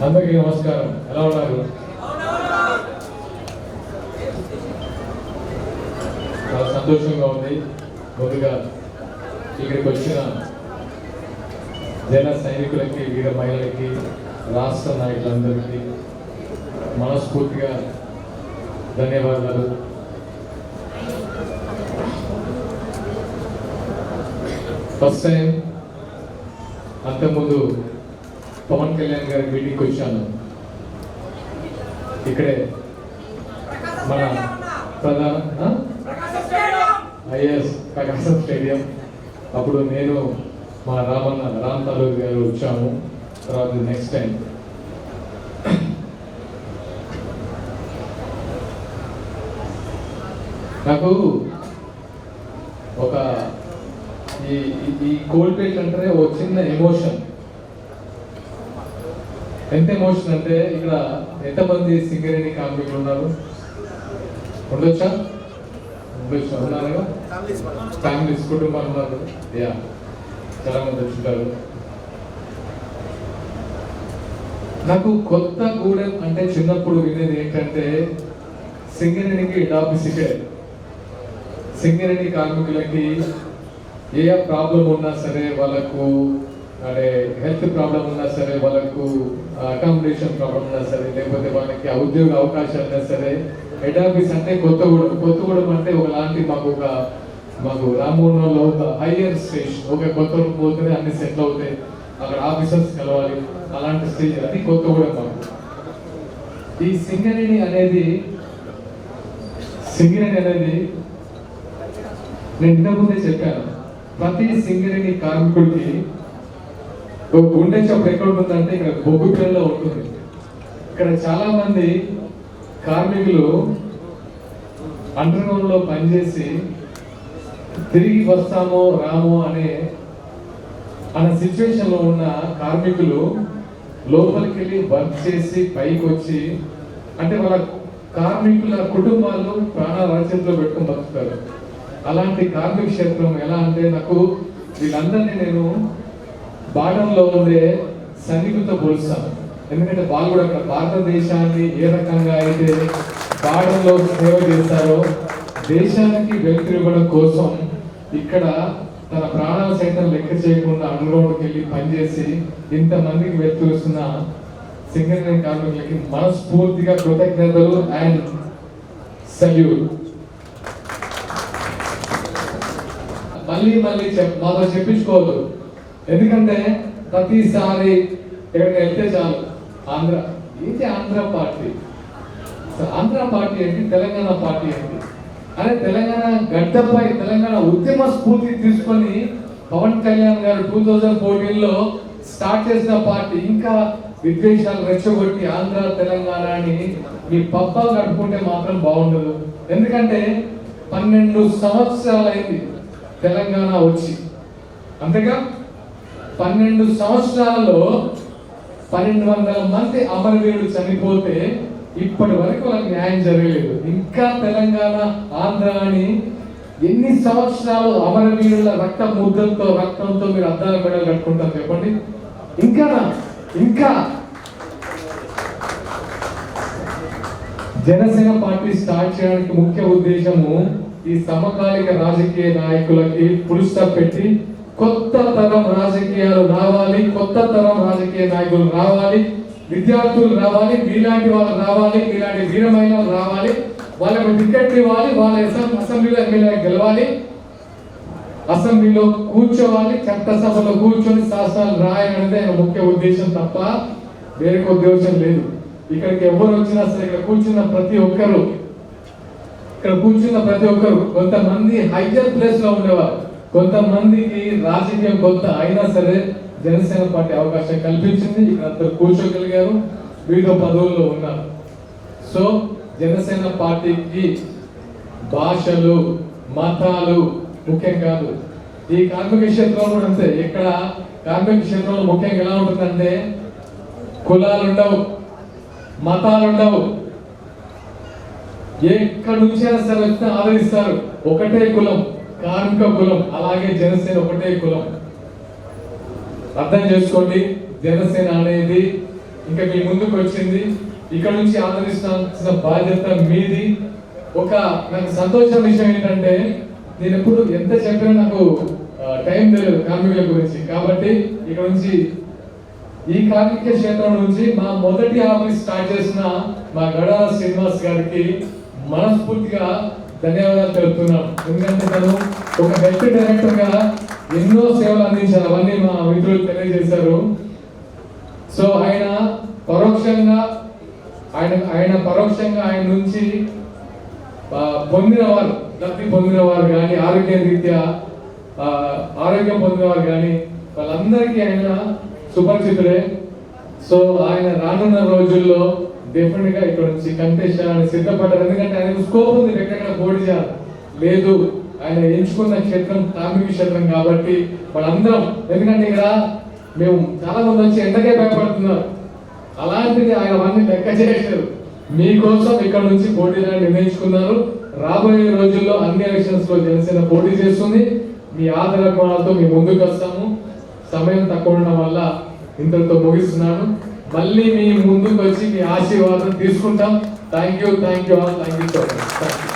అందరికీ నమస్కారం. ఎలా ఉన్నారు? చాలా సంతోషంగా ఉంది. ముందుగా ఇక్కడికి వచ్చిన జన సైనికులకి, వీర మహిళలకి, రాష్ట్ర నాయకులందరికీ మనస్ఫూర్తిగా ధన్యవాదాలు. ఫస్ట్ టైం అంతకుముందు పవన్ కళ్యాణ్ గారి మీటింగ్కి వచ్చాను. ఇక్కడే మన ప్రధాన ఐఎస్ ప్రకాశం స్టేడియం. అప్పుడు నేను మా రామ్ తాలూరు గారు వచ్చాము. తర్వాత నెక్స్ట్ టైం నాకు ఒక ఈ కోల్పేట్ అంటే ఒక చిన్న ఎమోషన్. ఎంత ఎమోషన్ అంటే, ఇక్కడ ఎంతమంది సింగరేణి కార్మికులు ఉన్నారు? ఉండొచ్చా? ఉన్నారుగా, ఫ్యామిలీస్, కుటుంబాలు ఉన్నారు. యా, చాలా మంది వచ్చుంటారు. నాకు కొత్తగూడెం అంటే చిన్నప్పుడు వినేది ఏంటంటే, సింగరేణికి హెడ్ ఆఫీస్ ఇక్కడే. సింగరేణి కార్మికులకి ఏ ప్రాబ్లం ఉన్నా సరే, వాళ్ళకు అంటే హెల్త్ ప్రాబ్లం ఉన్నా సరే, వాళ్ళకు అకామిడేషన్ ప్రాబ్లం ఉన్నా సరే, లేకపోతే వాళ్ళకి ఉద్యోగ అవకాశాలు ఉన్నా సరే, హెడ్ ఆఫీస్ అంటే కొత్తగూడెం అంటే ఒకలాంటి మాకు రామూర్లో ఒక హైయర్ స్టేషన్. ఒక కొత్తగూడెం పోతేనే అన్ని సెటిల్ అవుతాయి, అక్కడ ఆఫీసర్స్ కలవాలి, అలాంటి స్టేజ్ అది కొత్తగూడెం మాకు. ఈ సింగరేణి అనేది నేను ఇంతకుముందే చెప్పాను, ప్రతి సింగరేణి కార్మికుడికి ఒక గుండె చప్పుడు ఎక్కడ ఉంటుందంటే ఇక్కడ బొగ్గు పిల్లల్లో ఉంటుంది. ఇక్కడ చాలా మంది కార్మికులు అండర్ గ్రౌండ్ లో పనిచేసి తిరిగి వస్తామో రామో అనే సిచ్యువేషన్ లో ఉన్న కార్మికులు లోపలికి వెళ్ళి వర్క్ చేసి పైకి వచ్చి, అంటే వాళ్ళ కార్మికుల కుటుంబాలు ప్రాణాల రచనలో పెట్టుకుని బతుకుతారు. అలాంటి కార్మిక క్షేత్రం ఎలా అంటే, నాకు వీళ్ళందరినీ నేను బార్డర్లో ఉండే సైనికులతో పోలుస్తాను. ఎందుకంటే వాళ్ళు కూడా అక్కడ భారతదేశాన్ని ఏ రకంగా అయితే బార్డర్లో సేవ చేస్తారో, దేశానికి వెలుగునివ్వడం కోసం ఇక్కడ తన ప్రాణాల సైతం లెక్క చేయకుండా అండర్గ్రౌండ్కి వెళ్ళి పనిచేసి ఇంతమందికి వెలుగుతున్న సింగరేణి కార్మికులకి మనస్ఫూర్తిగా కృతజ్ఞతలు అండ్ సల్యూట్. మళ్ళీ మాతో చెప్పించుకోవద్దు, ఎందుకంటే ప్రతిసారి ఇక్కడికి వెళ్తే చాలు ఆంధ్ర పార్టీ ఏంటి, తెలంగాణ పార్టీ ఏంటి అనే తెలంగాణ గడ్డపై తెలంగాణ ఉద్యమ స్ఫూర్తి తీసుకొని పవన్ కళ్యాణ్ గారు 2014లో స్టార్ట్ చేసిన పార్టీ ఇంకా విద్వేషాలు రెచ్చగొట్టి ఆంధ్ర తెలంగాణ అని మీ పబ్బాలు కట్టుకుంటే మాత్రం బాగుండదు. ఎందుకంటే 12 సంవత్సరాలైంది తెలంగాణ వచ్చి, అంతేగా 12 సంవత్సరాలలో 1200 మంది అమరవీరులు చనిపోతే ఇప్పటి వరకు వాళ్ళకి న్యాయం జరగలేదు. ఇంకా తెలంగాణ ఆంధ్ర అని ఎన్ని సంవత్సరాలు అమరవీరుల రక్తంతో మీరు అద్దాల మెడలు కట్టుకుంటారు చెప్పండి? ఇంకా జనసేన పార్టీ స్టార్ట్ చేయడానికి ముఖ్య ఉద్దేశము ఈ సమకాలిక రాజకీయ నాయకులకి ఫుల్ స్టాప్ పెట్టి కొత్త తరం రాజకీయాలు రావాలి, కొత్త తరం రాజకీయ నాయకులు రావాలి, విద్యార్థులు రావాలి, మీలాంటి వాళ్ళు రావాలి, మీలాంటి వీరమైన రావాలి, వాళ్ళకు టికెట్ ఇవ్వాలి, వాళ్ళ అసెంబ్లీలో ఎమ్మెల్యే గెలవాలి, అసెంబ్లీలో కూర్చోవాలి, చట్టసభలో కూర్చొని శాసనాలు రాయాలనేది ఆయన ముఖ్య ఉద్దేశం తప్ప వేరే ఉద్దేశం లేదు. ఇక్కడికి ఎవరు వచ్చినా సరే ఇక్కడ కూర్చున్న ప్రతి ఒక్కరు కొంతమంది హైయర్ ప్లేస్ లో ఉండేవారు, కొంతమందికి రాజకీయం కొత్త అయినా సరే జనసేన పార్టీ అవకాశం కల్పించింది. ఇక్కడ అందరు కూర్చోగలిగారు, వివిధ పదవుల్లో ఉన్నారు. సో జనసేన పార్టీకి భాషలు, మతాలు ముఖ్యం కాదు. ఈ కార్మిక క్షేత్రంలో కూడా అంతే. ఇక్కడ కార్మిక క్షేత్రంలో ముఖ్యంగా ఎలా ఉంటుందంటే, కులాలు ఉండవు, మతాలు ఉండవు, ఎక్కడి నుంచైనా సరే వచ్చినా ఆదరిస్తారు. ఒకటే కులం, కార్మిక కులం. అలాగే జనసేన ఒకటే కులం. అర్థం చేసుకోండి, జనసేన అనేది ఇంకా మీ ముందుకు వచ్చింది. ఇక్కడ నుంచి ఆదరించాల్సిన బాధ్యత మీది. నాకు సంతోషం విషయం ఏంటంటే నేను ఎప్పుడు ఎంత చెప్పినా నాకు టైం తెలియదు కార్మికుల గురించి. కాబట్టి ఇక్కడ నుంచి ఈ కార్మిక క్షేత్రం నుంచి మా మొదటి ఆఫీస్ స్టార్ట్ చేసిన మా గడాల శ్రీనివాస్ గారికి మనస్ఫూర్తిగా ధన్యవాదాలు తెలుపుతున్నాం. ఎందుకంటే తను ఒక హెల్త్ డైరెక్టర్ గా ఎన్నో సేవలు అందించారు, అవన్నీ మా మిత్రులు తెలియజేశారు. సో ఆయన పరోక్షంగా ఆయన నుంచి లబ్ధి పొందిన వారు కానీ ఆరోగ్యం పొందిన వారు కానీ వాళ్ళందరికీ ఆయన సుపరిచితులే. సో ఆయన రానున్న రోజుల్లో డెఫినెట్ గా ఇక్కడ నుంచి కంటెస్ట్ చేయాలని సిద్ధపడ్డారు. ఎందుకంటే ఆయనకు స్కోప్ ఉంది, ఎక్కడెక్కడ పోటీ చేయాలి లేదు. ఆయన ఎంచుకున్న క్షేత్రం కార్మిక క్షేత్రం కాబట్టి వాళ్ళందరం, ఎందుకంటే ఇక్కడ మేము చాలా మంది వచ్చి ఎండకే భయపడుతున్నారు, అలాంటిది ఆయన అవన్నీ లెక్క చేశారు. మీకోసం ఇక్కడ నుంచి పోటీలను నిర్ణయించుకున్నారు. రాబోయే రోజుల్లో అన్ని ఎలక్షన్స్ లో జనసేన పోటీ చేస్తుంది. మీ ఆదరణతో మీ ముందుకు వస్తాము. సమయం తక్కువ ఉండడం వల్ల ఇంతటితో ముగిస్తున్నాను. మళ్ళీ మీ ముందుకు వచ్చి మీ ఆశీర్వాదం తీసుకుంటాం. Thank you all. Thank you so much.